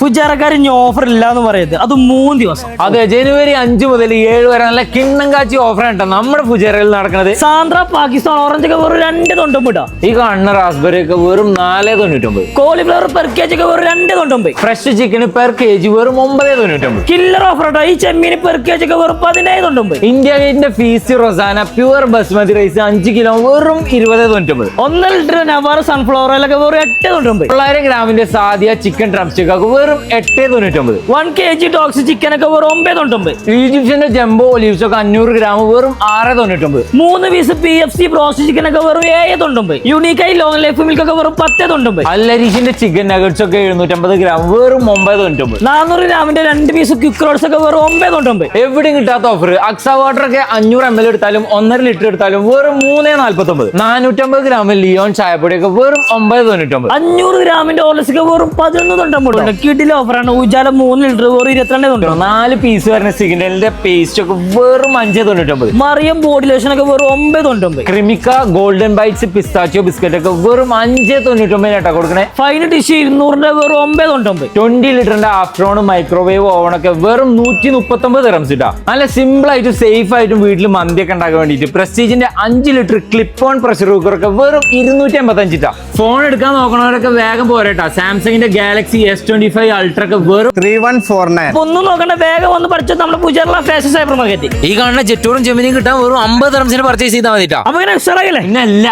ഫുജാറക്കാരിഞ്ഞ offer ഇല്ല എന്ന് പറയുന്നത് അത് 3 ദിവസം. അതെ, ജനുവരി 5 മുതൽ 7 വരെ നല്ല കിണ്ണം കാച്ചി ഓഫർ ആണ് നമ്മുടെ ഫുജാറയിൽ നടക്കുന്നത്. സാന്ദ്ര പാകിസ്ഥാൻ ഓറഞ്ച് ഒക്കെ വെറും 2.99 ഇടാം. ഈ കാണുന്ന റാസ്ബെറി ഒക്കെ വെറും 4.99. കോളിഫ്ലവർ പെർ കേജ് ഒക്കെ വെറും 2.99. ഫ്രഷ് ചിക്കന് പെർ കേജി വെറും 9.99. കില്ലർ ഓഫർ കേട്ടോ. ഈ ചെമ്മീന് പെർ കേജ് ഒക്കെ വെറും 17.99. ഇന്ത്യ ഗേറ്റിന്റെ feast Rozana pure basmati rice 5 kilo വെറും 20.99. 1 ലിറ്റർ നവാർ സൺഫ്ലവർ ഓയിൽ ഒക്കെ വെറും 8.99. 900 ഗ്രാമിന്റെ സാദിയ ചിക്കൻ ഡ്രംസ്റ്റിക് ഒക്കെ വെറും 8.99. 1 kg ടോക്സ് ചിക്കൻ ഒക്കെ വെറും 9.99. ഈജിപ്ഷ്യന്റെ ജംബോ ഒലീവ്സ് ഒക്കെ 500 ഗ്രാം വെറും 6.99. 3 പീസ് PFC ബ്രോസ്റ്റ് ചിക്കൻ ഒക്കെ വെറും 7.99. യൂണീക്കായി ലോങ് ലൈഫ് മിൽക്ക് ഒക്കെ വെറും 10.99. അല്ലരീഷിന്റെ ചിക്കൻ നഗറ്റ്സ് ഒക്കെ 750 ഗ്രാം വെറും 9.99. 400 ഗ്രാമിന്റെ 2 പീസ് ക്വിക്ക് റോൾസ് ഒക്കെ വെറും 9.99. എവിടെയും കിട്ടാത്ത ഓഫർ. അക്സ വാട്ടർ ഒക്കെ 500 ml എടുത്താലും 1.5 ലിറ്റർ എടുത്താലും വെറും 3.49. 450 ഗ്രാമിൽ ലിയോൺ ചായപ്പൊടി ഒക്കെ വെറും 9.99. 500 ഗ്രാമിന്റെ ഓർലസ് ഒക്കെ വെറും 11.99. കിഡിലെ ഓഫറാണ്. ഉജാല 3 ലിറ്റർ വെറും 22.99. 4 പീസ് വരുന്ന സിഗ്നലിന്റെ പേസ്റ്റ് ഒക്കെ വെറും 5.99. മറിയം ബോഡി ലോഷൻ ഒക്കെ വെറും 9.99. ക്രിമിക്ക ഗോൾഡൻ ബൈറ്റ്സ് പിസ്താച്ചിയോ ബിസ്ക്കറ്റ് ഒക്കെ വെറും 5.99 ആയിട്ടാ കൊടുക്കണേ. ഫൈന് ടിഷ്യൂ 200 വെറും 9.99. 20 ലിറ്ററിന്റെ ആഫ്റ്ററോൺ മൈക്രോവേവ് ഓവൺ ഒക്കെ വെറും 139 ദിർഹംസ് ഇട്ടാ. നല്ല സിമ്പിൾ ആയിട്ട് സേഫ് ആയിട്ടും വീട്ടിൽ മന്തിയൊക്കെ ഉണ്ടാക്കാൻ വേണ്ടിയിട്ട് പ്രസ്റ്റീജിന്റെ 5 litre clip on pressure cooker ഒക്കെ വെറും 285 ഇട്ടാ. ഫോൺ എടുക്കാൻ നോക്കണവരൊക്കെ വേഗം പോരട്ടാ. സാംസങ്ങിന്റെ ഗാലക്സി S25 അൾട്ര ഒക്കെ വെറും 3149. ഒന്നും നോക്കണ്ട, വേഗം വന്ന് പഠിച്ചത് നമ്മുടെ പൂജാറിലെ ഫാഷൻ സൈബർ മാർക്കറ്റ്. ഈ കാണുന്ന ജെറ്റൂറും ജെമിനിയും കിട്ടാൻ വെറും 50 ദിർഹംസിന് പർച്ചേസ് ചെയ്താൽ മതിട്ടാ. അപ്പൊ ഇങ്ങനെ ഉഷാറായില്ലേ? ഇന്നല്ല